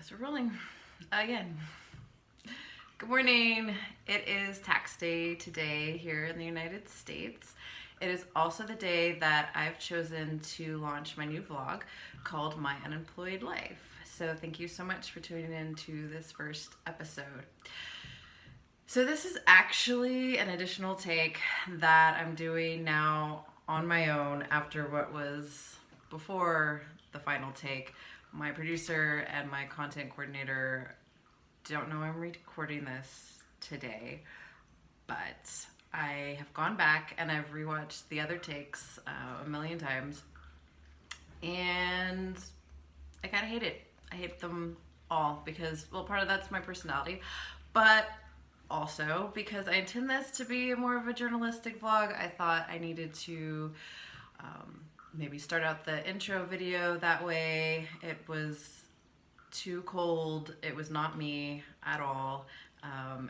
guess we're rolling again. Good morning. It is tax day today here in the United States. It is also the day that I've chosen to launch my new vlog called My Unemployed Life. So thank you so much for tuning in to this first episode. So this is actually an additional take that I'm doing now on my own after what was before the final take. My producer and my content coordinator don't know I'm recording this today, but I have gone back and I've rewatched the other takes a million times, and I kind of hate it. I hate them all because, well, part of that's my personality, but also because I intend this to be more of a journalistic vlog. I thought I needed to maybe start out the intro video that way. It was too cold. It was not me at all.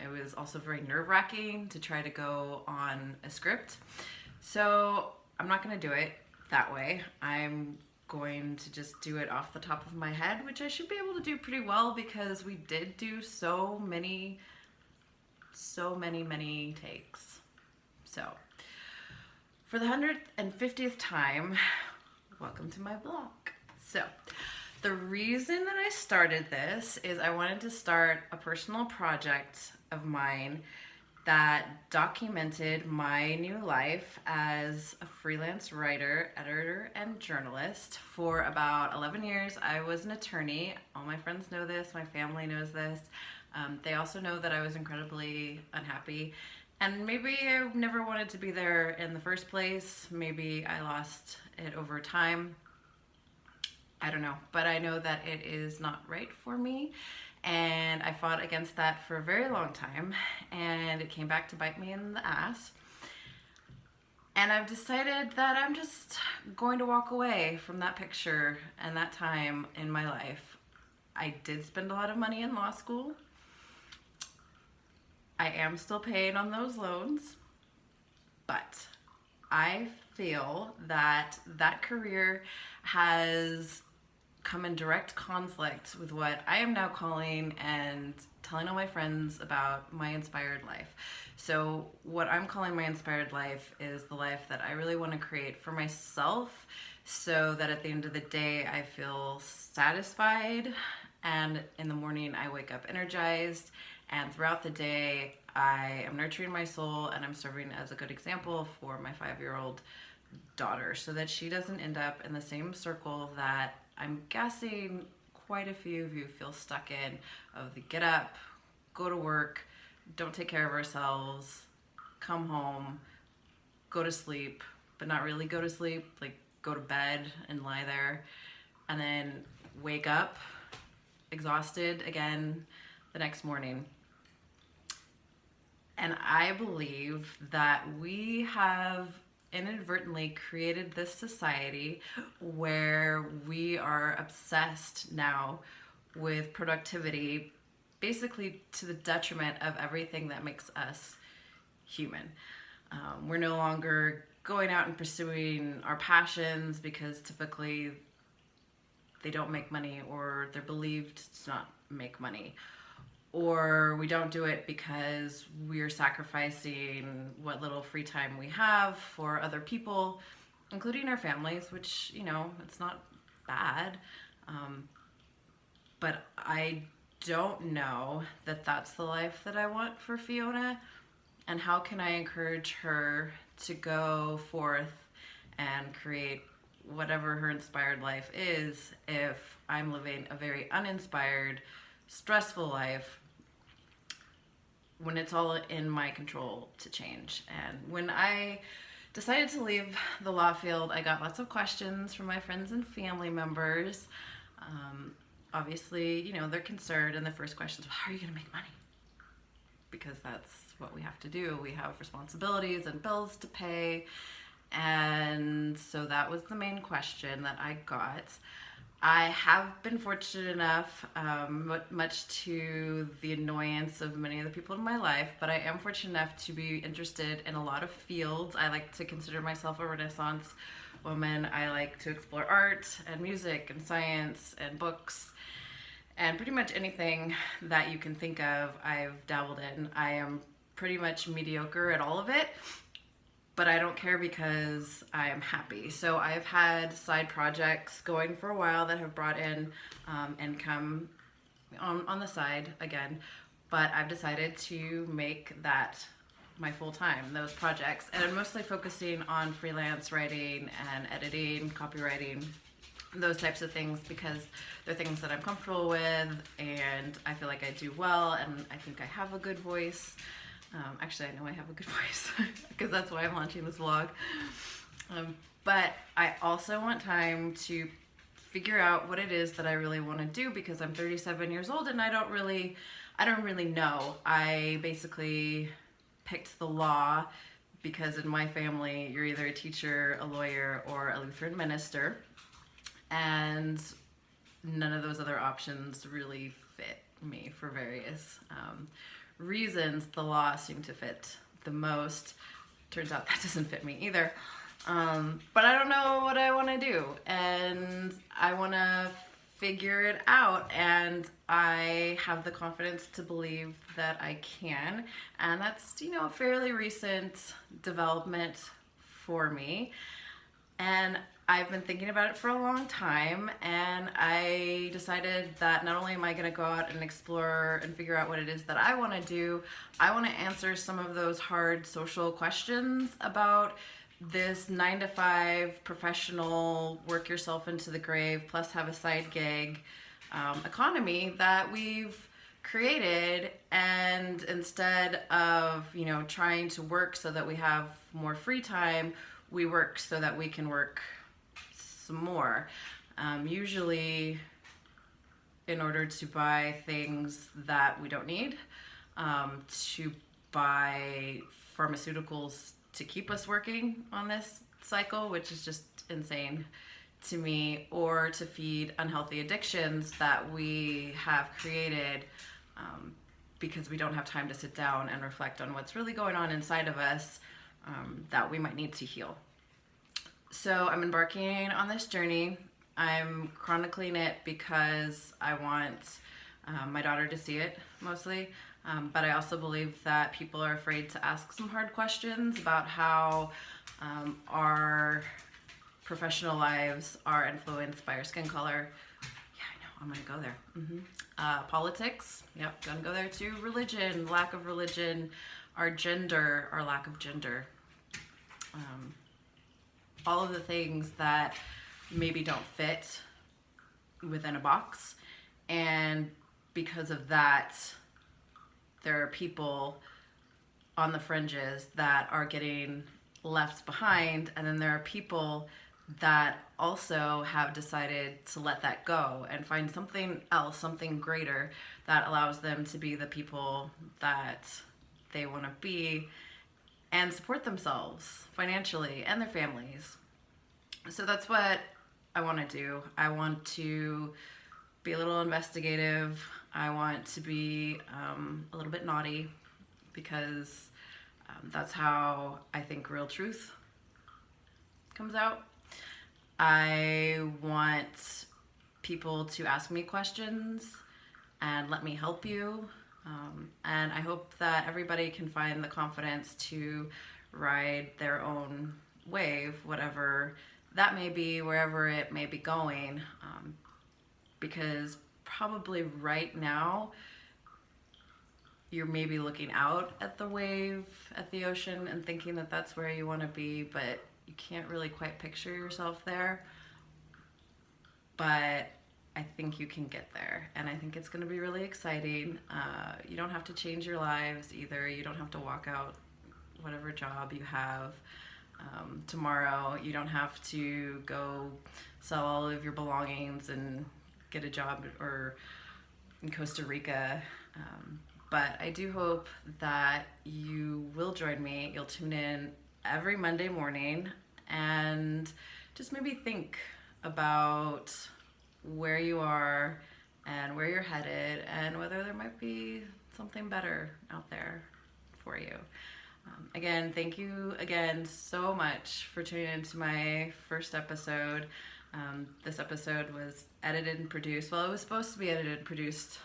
It was also very nerve-wracking to try to go on a script. So I'm not going to do it that way. I'm going to just do it off the top of my head, which I should be able to do pretty well because we did do so many takes. So for the 150th time, welcome to my blog. So the reason that I started this is I wanted to start a personal project of mine that documented my new life as a freelance writer, editor, and journalist. For about 11 years, I was an attorney. All my friends know this, my family knows this. They also know that I was incredibly unhappy, and maybe I never wanted to be there in the first place. Maybe I lost it over time. I don't know, but I know that it is not right for me, and I fought against that for a very long time, and it came back to bite me in the ass. And I've decided that I'm just going to walk away from that picture and that time in my life. I did spend a lot of money in law school. I am still paying on those loans, but I feel that that career has come in direct conflict with what I am now calling and telling all my friends about my inspired life. So what I'm calling my inspired life is the life that I really want to create for myself, so that at the end of the day I feel satisfied, and in the morning I wake up energized, and throughout the day I am nurturing my soul and I'm serving as a good example for my 5-year-old daughter, so that she doesn't end up in the same circle that I'm guessing quite a few of you feel stuck in, of the get up, go to work, don't take care of ourselves, come home, go to sleep, but not really go to sleep, like go to bed and lie there, and then wake up exhausted again the next morning. And I believe that we have inadvertently created this society where we are obsessed now with productivity, basically to the detriment of everything that makes us human. We're no longer going out and pursuing our passions because typically they don't make money, or they're believed to not make money. Or we don't do it because we're sacrificing what little free time we have for other people, including our families, which, you know, it's not bad. But I don't know that that's the life that I want for Fiona. And how can I encourage her to go forth and create whatever her inspired life is if I'm living a very uninspired, stressful life, when it's all in my control to change? And when I decided to leave the law field, I got lots of questions from my friends and family members. Obviously, you know, they're concerned, and the first question is, how are you going to make money? Because that's what we have to do. We have responsibilities and bills to pay, and so that was the main question that I got. I have been fortunate enough, much to the annoyance of many of the people in my life, but I am fortunate enough to be interested in a lot of fields. I like to consider myself a Renaissance woman. I like to explore art and music and science and books And pretty much anything that you can think of, I've dabbled in. I am pretty much mediocre at all of it, but I don't care because I am happy. So I've had side projects going for a while that have brought in income on the side again, but I've decided to make that my full time, those projects. And I'm mostly focusing on freelance writing and editing, copywriting, those types of things, because they're things that I'm comfortable with and I feel like I do well, and I think I have a good voice. Actually, I know I have a good voice because that's why I'm launching this vlog. But I also want time to figure out what it is that I really want to do, because I'm 37 years old and I don't really know. I basically picked the law because in my family, you're either a teacher, a lawyer, or a Lutheran minister. And none of those other options really fit me for various reasons. The law seemed to fit the most. Turns out that doesn't fit me either. But I don't know what I want to do, and I want to figure it out, and I have the confidence to believe that I can, and that's, a fairly recent development for me. And I've been thinking about it for a long time, and I decided that not only am I going to go out and explore and figure out what it is that I want to do, I want to answer some of those hard social questions about this 9-to-5 professional, work yourself into the grave, plus have a side gig economy that we've created. And instead of, trying to work so that we have more free time, we work so that we can work some more. Usually in order to buy things that we don't need, to buy pharmaceuticals to keep us working on this cycle, which is just insane to me, or to feed unhealthy addictions that we have created because we don't have time to sit down and reflect on what's really going on inside of us that we might need to heal. So I'm embarking on this journey. I'm chronicling it because I want my daughter to see it mostly, but I also believe that people are afraid to ask some hard questions about how our professional lives are influenced by our skin color. Yeah, I know, I'm gonna go there. Politics, yep, gonna go there too. Religion, lack of religion, our gender, our lack of gender. All of the things that maybe don't fit within a box, and because of that, there are people on the fringes that are getting left behind, and then there are people that also have decided to let that go and find something else, something greater that allows them to be the people that they want to be and support themselves financially and their families. So that's what I want to do. I want to be a little investigative. I want to be a little bit naughty, because that's how I think real truth comes out. I want people to ask me questions and let me help you. And I hope that everybody can find the confidence to ride their own wave, whatever that may be, wherever it may be going. Because probably right now, you're maybe looking out at the wave, at the ocean, and thinking that that's where you want to be, but you can't really quite picture yourself there. But I think you can get there, and I think it's going to be really exciting. You don't have to change your lives either. You don't have to walk out whatever job you have tomorrow. You don't have to go sell all of your belongings and get a job or in Costa Rica. But I do hope that you will join me. You'll tune in every Monday morning and just maybe think about where you are and where you're headed, and whether there might be something better out there for you. Again, thank you again so much for tuning into my first episode. This episode was edited and produced. Well, it was supposed to be edited and produced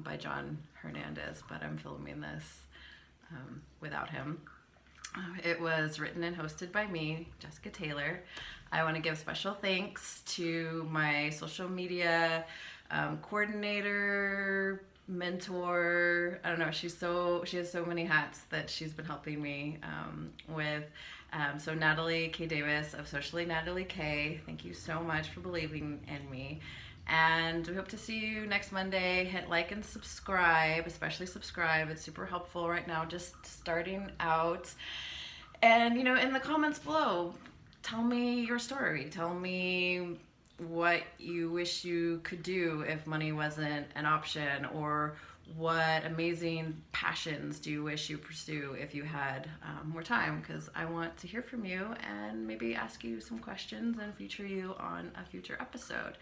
by John Hernandez, but I'm filming this without him. It was written and hosted by me, Jessica Taylor. I want to give special thanks to my social media coordinator, mentor. I don't know. She has so many hats that she's been helping me with. So Natalie K. Davis of Socially Natalie K. Thank you so much for believing in me. And we hope to see you next Monday. Hit like and subscribe, especially subscribe. It's super helpful right now, just starting out. And, you know, in the comments below, tell me your story. Tell me what you wish you could do if money wasn't an option, or what amazing passions do you wish you pursue if you had more time, because I want to hear from you and maybe ask you some questions and feature you on a future episode.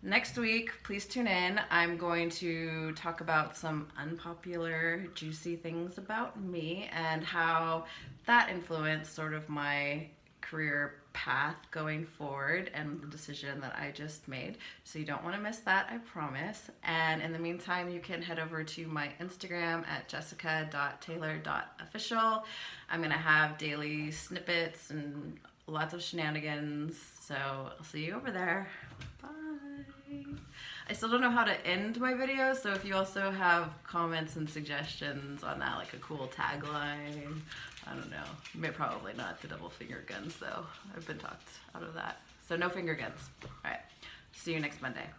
Next week, please tune in. I'm going to talk about some unpopular, juicy things about me and how that influenced sort of my career path going forward and the decision that I just made. So you don't want to miss that, I promise. And in the meantime, you can head over to my Instagram at jessica.taylor.official. I'm going to have daily snippets and lots of shenanigans. So I'll see you over there. Bye. I still don't know how to end my videos, so if you also have comments and suggestions on that, like a cool tagline, I don't know. Probably not the double finger guns though. I've been talked out of that. So no finger guns. All right. See you next Monday.